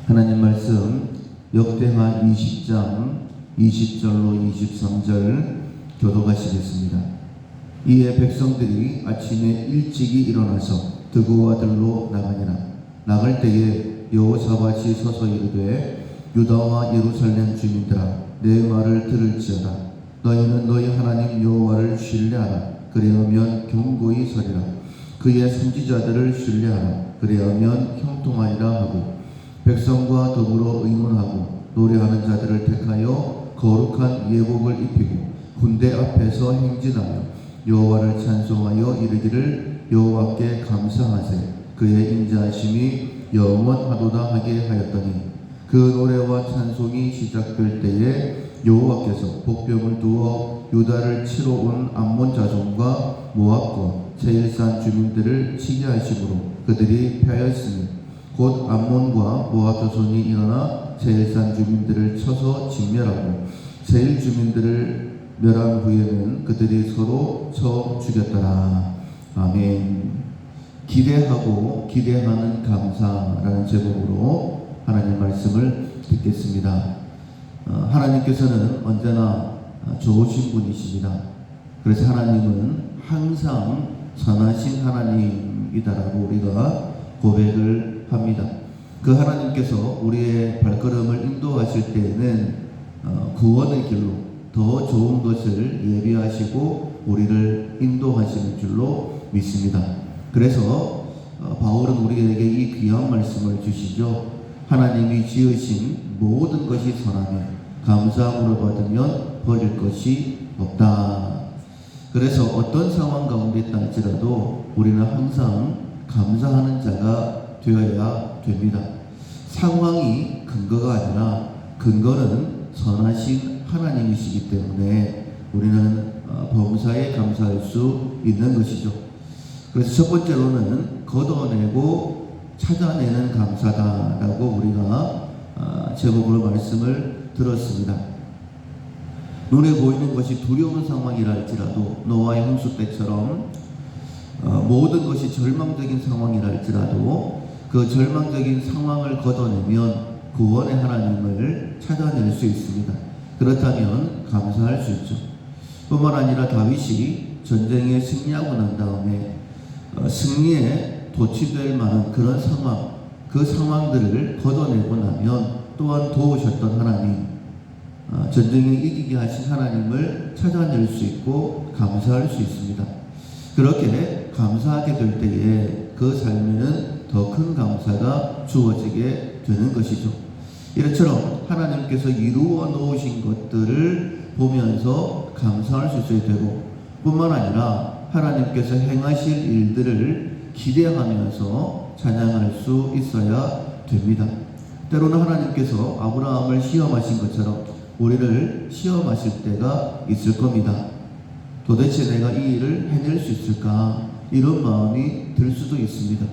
하나님 말씀 역대하 20장 20절로 23절 교독하시겠습니다. 이에 백성들이 아침에 일찍이 일어나서 드고와 들로 나가니라. 나갈 때에 여호사밧이 서서 이르되 유다와 예루살렘 주민들아 내 말을 들을지어다. 너희는 너희 하나님 여호와를 신뢰하라. 그리하면 견고히 서리라. 그의 선지자들을 신뢰하라. 그리하면 형통하리라 하고 백성과 더불어 의논하고 노래하는 자들을 택하여 거룩한 예복을 입히고 군대 앞에서 행진하며 여호와를 찬송하여 이르기를 여호와께 감사하세. 그의 인자하심이 영원하도다 하게 하였더니 그 노래와 찬송이 시작될 때에 여호와께서 복병을 두어 유다를 치러 온 암몬 자손과 모압과 세일산 주민들을 치게 하심으로 그들이 패하였으니 곧 암몬과 모압 자손이 일어나 세일산 주민들을 쳐서 진멸하고 세일 주민들을 멸한 후에는 그들이 서로 쳐 죽였더라. 아멘. 기대하고 기대하는 감사라는 제목으로 하나님 말씀을 듣겠습니다. 하나님께서는 언제나 좋으신 분이십니다. 그래서 하나님은 항상 선하신 하나님이다라고 우리가 고백을 합니다. 그 하나님께서 우리의 발걸음을 인도하실 때에는 구원의 길로 더 좋은 것을 예비하시고 우리를 인도하시는 줄로 믿습니다. 그래서 바울은 우리에게 이 귀한 말씀을 주시죠. 하나님이 지으신 모든 것이 선하며 감사함으로 받으면 버릴 것이 없다. 그래서 어떤 상황 가운데 있다 할지라도 우리는 항상 감사하는 자가 되어야 됩니다. 상황이 근거가 아니라 근거는 선하신 하나님이시기 때문에 우리는 범사에 감사할 수 있는 것이죠. 그래서 첫 번째로는 걷어내고 찾아내는 감사다라고 우리가 제목으로 말씀을 들었습니다. 눈에 보이는 것이 두려운 상황이라 할지라도 노아의 홍수 때처럼 모든 것이 절망적인 상황이라 할지라도 그 절망적인 상황을 걷어내면 구원의 하나님을 찾아낼 수 있습니다. 그렇다면 감사할 수 있죠. 뿐만 아니라 다윗이 전쟁에 승리하고 난 다음에 승리에 도취될 만한 그런 상황, 그 상황들을 걷어내고 나면 또한 도우셨던 하나님, 전쟁에 이기게 하신 하나님을 찾아낼 수 있고 감사할 수 있습니다. 그렇게 감사하게 될 때에 그 삶에는 더 큰 감사가 주어지게 되는 것이죠. 이처럼 하나님께서 이루어 놓으신 것들을 보면서 감사할 수 있어야 되고 뿐만 아니라 하나님께서 행하실 일들을 기대하면서 찬양할 수 있어야 됩니다. 때로는 하나님께서 아브라함을 시험하신 것처럼 우리를 시험하실 때가 있을 겁니다. 도대체 내가 이 일을 해낼 수 있을까? 이런 마음이 들 수도 있습니다.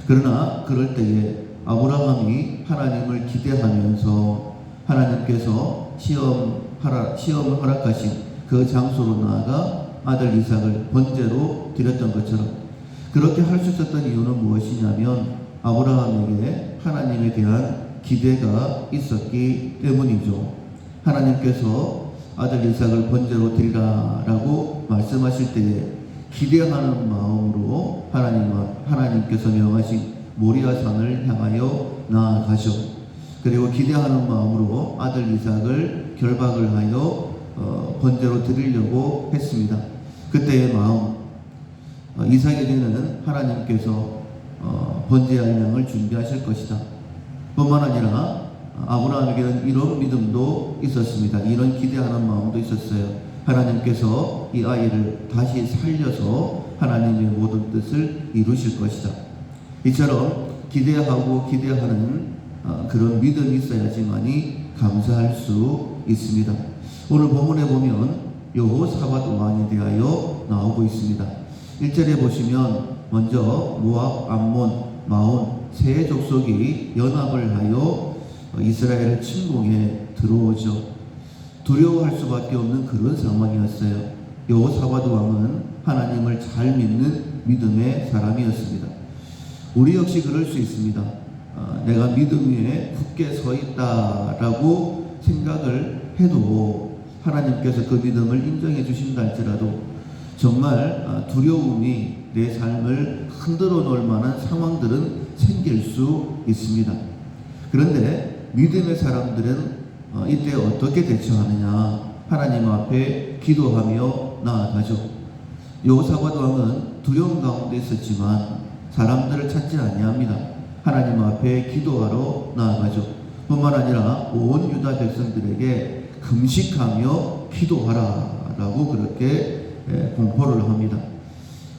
그러나 그럴 때에 아브라함이 하나님을 기대하면서 하나님께서 시험을 허락하신 그 장소로 나아가 아들 이삭을 번제로 드렸던 것처럼 그렇게 할 수 있었던 이유는 무엇이냐면 아브라함에게 하나님에 대한 기대가 있었기 때문이죠. 하나님께서 아들 이삭을 번제로 드리라라고 말씀하실 때에 기대하는 마음으로 하나님께서 명하신 모리아산을 향하여 나아가셔. 그리고 기대하는 마음으로 아들 이삭을 결박을 하여 번제로 드리려고 했습니다. 그때의 마음, 이삭에게는 하나님께서 번제할 양을 준비하실 것이다. 뿐만 아니라 아브라함에게는 이런 믿음도 있었습니다. 이런 기대하는 마음도 있었어요. 하나님께서 이 아이를 다시 살려서 하나님의 모든 뜻을 이루실 것이다. 이처럼 기대하고 기대하는 그런 믿음이 있어야지만이 감사할 수 있습니다. 오늘 본문에 보면 여호사밧 왕에 대하여 나오고 있습니다. 1절에 보시면 먼저 모압, 암몬, 마온 세 족속이 연합을 하여 이스라엘을 침공해 들어오죠. 두려워할 수밖에 없는 그런 상황이었어요. 여호사밧 왕은 하나님을 잘 믿는 믿음의 사람이었습니다. 우리 역시 그럴 수 있습니다. 내가 믿음 위에 굳게 서 있다라고 생각을 해도 하나님께서 그 믿음을 인정해 주신다 할지라도 정말 두려움이 내 삶을 흔들어 놓을 만한 상황들은 생길 수 있습니다. 그런데 믿음의 사람들은 이때 어떻게 대처하느냐? 하나님 앞에 기도하며 나아가죠. 여호사밧 왕은 두려움 가운데 있었지만 사람들을 찾지 아니합니다. 하나님 앞에 기도하러 나아가죠. 뿐만 아니라 온 유다 백성들에게 금식하며 기도하라 라고 그렇게 공포를 합니다.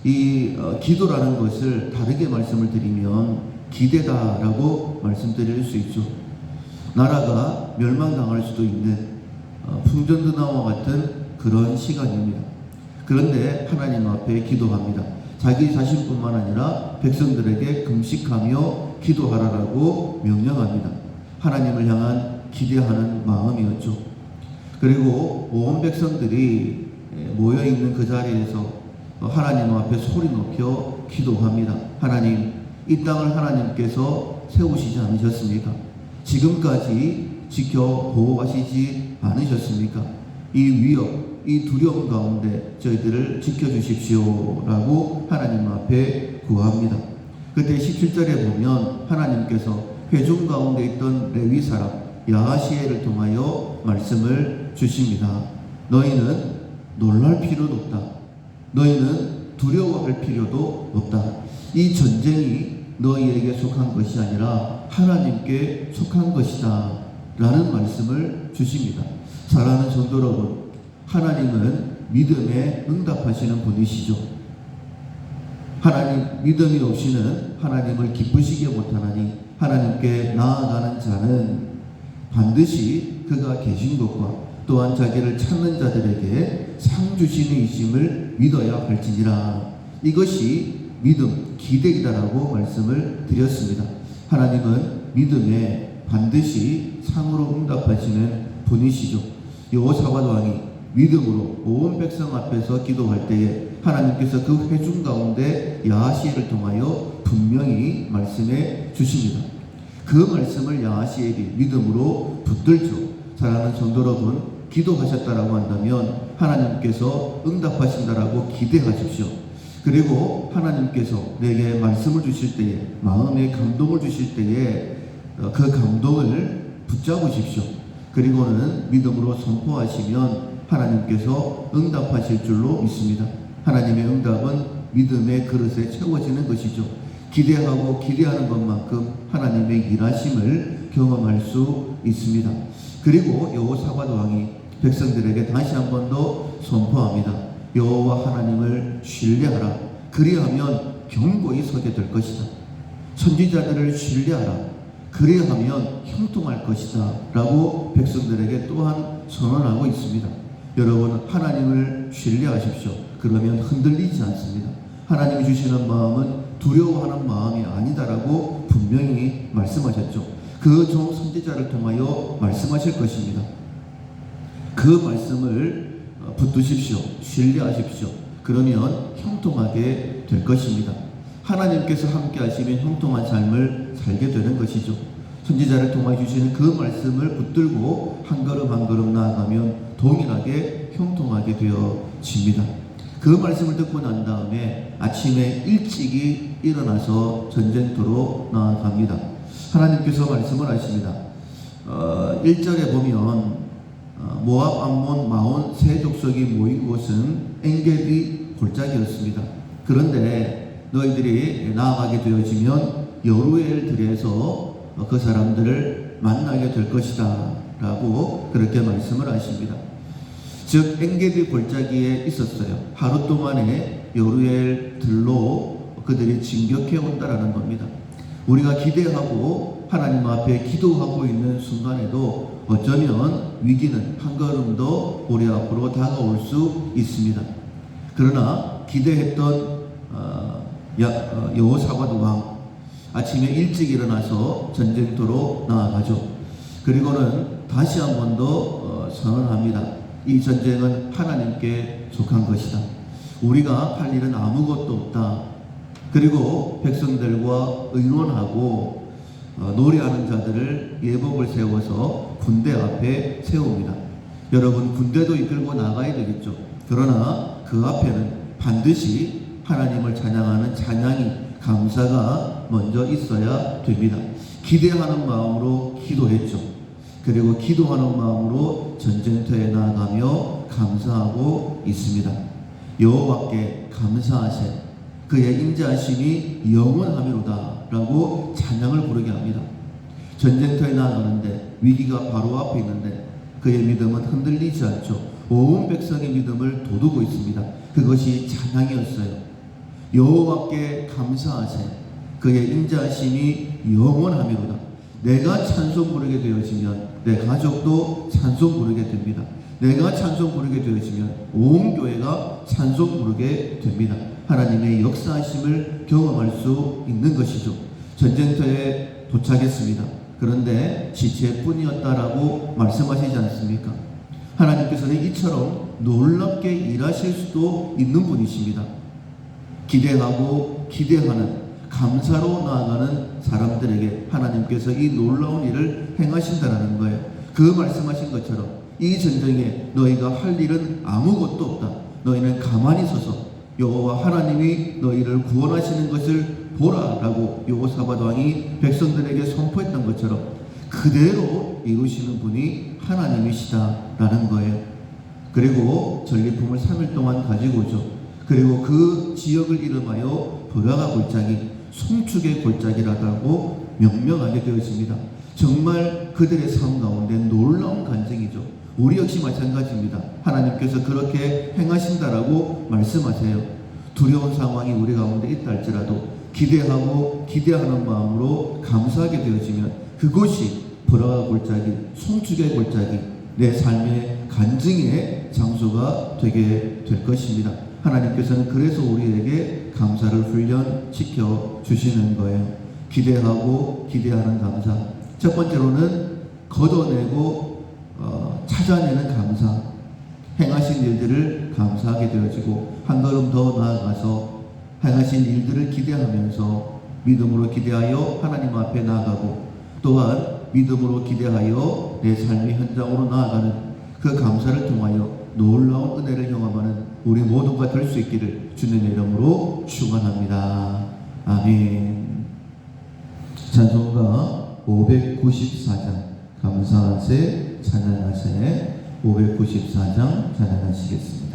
이 기도라는 것을 다르게 말씀을 드리면 기대다라고 말씀드릴 수 있죠. 나라가 멸망당할 수도 있는 풍전등화와 같은 그런 시간입니다. 그런데 하나님 앞에 기도합니다. 자기 자신뿐만 아니라 백성들에게 금식하며 기도하라라고 명령합니다. 하나님을 향한 기대하는 마음이었죠. 그리고 온 백성들이 모여있는 그 자리에서 하나님 앞에 소리 높여 기도합니다. 하나님, 이 땅을 하나님께서 세우시지 않으셨습니까? 지금까지 지켜 보호하시지 않으셨습니까? 이 위협, 이 두려움 가운데 저희들을 지켜주십시오 라고 하나님 앞에 구합니다. 그때 17절에 보면 하나님께서 회중 가운데 있던 레위 사람 야하시엘을 통하여 말씀을 주십니다. 너희는 놀랄 필요도 없다. 너희는 두려워할 필요도 없다. 이 전쟁이 너희에게 속한 것이 아니라 하나님께 속한 것이다 라는 말씀을 주십니다. 사랑하는 성도 여러분, 하나님은 믿음에 응답하시는 분이시죠. 하나님 믿음이 없이는 하나님을 기쁘시게 못하나니 하나님께 나아가는 자는 반드시 그가 계신 것과 또한 자기를 찾는 자들에게 상 주시는 이심을 믿어야 할지니라. 이것이 믿음, 기대이다라고 말씀을 드렸습니다. 하나님은 믿음에 반드시 상으로 응답하시는 분이시죠. 여호사밧 왕이 믿음으로 온 백성 앞에서 기도할 때에 하나님께서 그 회중 가운데 야하시엘을 통하여 분명히 말씀해 주십니다. 그 말씀을 야하시엘이 믿음으로 붙들죠. 사랑하는 성도 여러분, 기도하셨다라고 한다면 하나님께서 응답하신다라고 기대하십시오. 그리고 하나님께서 내게 말씀을 주실 때에, 마음에 감동을 주실 때에 그 감동을 붙잡으십시오. 그리고는 믿음으로 선포하시면 하나님께서 응답하실 줄로 믿습니다. 하나님의 응답은 믿음의 그릇에 채워지는 것이죠. 기대하고 기대하는 것만큼 하나님의 일하심을 경험할 수 있습니다. 그리고 여호사밧 왕이 백성들에게 다시 한 번 더 선포합니다. 여호와 하나님을 신뢰하라. 그리하면 견고히 서게 될 것이다. 선지자들을 신뢰하라. 그리하면 형통할 것이다 라고 백성들에게 또한 선언하고 있습니다. 여러분, 하나님을 신뢰하십시오. 그러면 흔들리지 않습니다. 하나님이 주시는 마음은 두려워하는 마음이 아니다라고 분명히 말씀하셨죠. 그 종 선지자를 통하여 말씀하실 것입니다. 그 말씀을 붙드십시오. 신뢰하십시오. 그러면 형통하게 될 것입니다. 하나님께서 함께 하시면 형통한 삶을 살게 되는 것이죠. 선지자를 통하여 주시는 그 말씀을 붙들고 한 걸음 한 걸음 나아가면 동일하게 형통하게 되어집니다. 그 말씀을 듣고 난 다음에 아침에 일찍이 일어나서 전쟁터로 나아갑니다. 하나님께서 말씀을 하십니다. 1절에 보면 모압, 암몬, 마온 세 족속이 모인 곳은 엔게디 골짜기였습니다. 그런데 너희들이 나아가게 되어지면 여루엘 들에서 그 사람들을 만나게 될 것이다 라고 그렇게 말씀을 하십니다. 즉 엔게디 골짜기에 있었어요. 하루 동안에 여루엘 들로 그들이 진격해 온다라는 겁니다. 우리가 기대하고 하나님 앞에 기도하고 있는 순간에도 어쩌면 위기는 한 걸음 더 우리 앞으로 다가올 수 있습니다. 그러나 기대했던 여호사밧 왕 아침에 일찍 일어나서 전쟁터로 나아가죠. 그리고는 다시 한 번 더 선언합니다. 이 전쟁은 하나님께 속한 것이다. 우리가 할 일은 아무것도 없다. 그리고 백성들과 의논하고 노래하는 자들을 예복을 세워서 군대 앞에 세웁니다. 여러분, 군대도 이끌고 나가야 되겠죠. 그러나 그 앞에는 반드시 하나님을 찬양하는 찬양이, 감사가 먼저 있어야 됩니다. 기대하는 마음으로 기도했죠. 그리고 기도하는 마음으로 전쟁터에 나아가며 감사하고 있습니다. 여호와께 감사하세, 그의 인자하심이 영원하미로다 라고 찬양을 부르게 합니다. 전쟁터에 나아가는데 위기가 바로 앞에 있는데 그의 믿음은 흔들리지 않죠. 온 백성의 믿음을 돋우고 있습니다. 그것이 찬양이었어요. 여호와께 감사하세, 그의 인자하심이 영원하미로다. 내가 찬송 부르게 되어지면 내 가족도 찬송 부르게 됩니다. 내가 찬송 부르게 되어지면 온 교회가 찬송 부르게 됩니다. 하나님의 역사하심을 경험할 수 있는 것이죠. 전쟁터에 도착했습니다. 그런데 지체뿐이었다라고 말씀하시지 않습니까? 하나님께서는 이처럼 놀랍게 일하실 수도 있는 분이십니다. 기대하고 기대하는, 감사로 나아가는 사람들에게 하나님께서 이 놀라운 일을 행하신다라는 거예요. 그 말씀하신 것처럼 이 전쟁에 너희가 할 일은 아무것도 없다. 너희는 가만히 서서 여호와 하나님이 너희를 구원하시는 것을 보라라고 여호사밧 왕이 백성들에게 선포했던 것처럼 그대로 이루시는 분이 하나님이시다라는 거예요. 그리고 전리품을 3일 동안 가지고 오죠. 그리고 그 지역을 이름하여 브라가 골짜기, 송축의 골짜기라고 명명하게 되었습니다. 정말 그들의 삶 가운데 놀라운 간증이죠. 우리 역시 마찬가지입니다. 하나님께서 그렇게 행하신다라고 말씀하세요. 두려운 상황이 우리 가운데 있다 할지라도 기대하고 기대하는 마음으로 감사하게 되어지면 그곳이 브라가 골짜기, 송축의 골짜기, 내 삶의 간증의 장소가 되게 될 것입니다. 하나님께서는 그래서 우리에게 감사를 훈련시켜 주시는 거예요. 기대하고 기대하는 감사. 첫 번째로는 걷어내고 찾아내는 감사. 행하신 일들을 감사하게 되어지고 한 걸음 더 나아가서 행하신 일들을 기대하면서 믿음으로 기대하여 하나님 앞에 나아가고 또한 믿음으로 기대하여 내 삶의 현장으로 나아가는 그 감사를 통하여 놀라운 은혜를 경험하는 우리 모두가 될 수 있기를 주님의 이름으로 축원합니다. 아멘. 찬송가 594장 감사하세 찬양하세 594장 찬양하시겠습니다.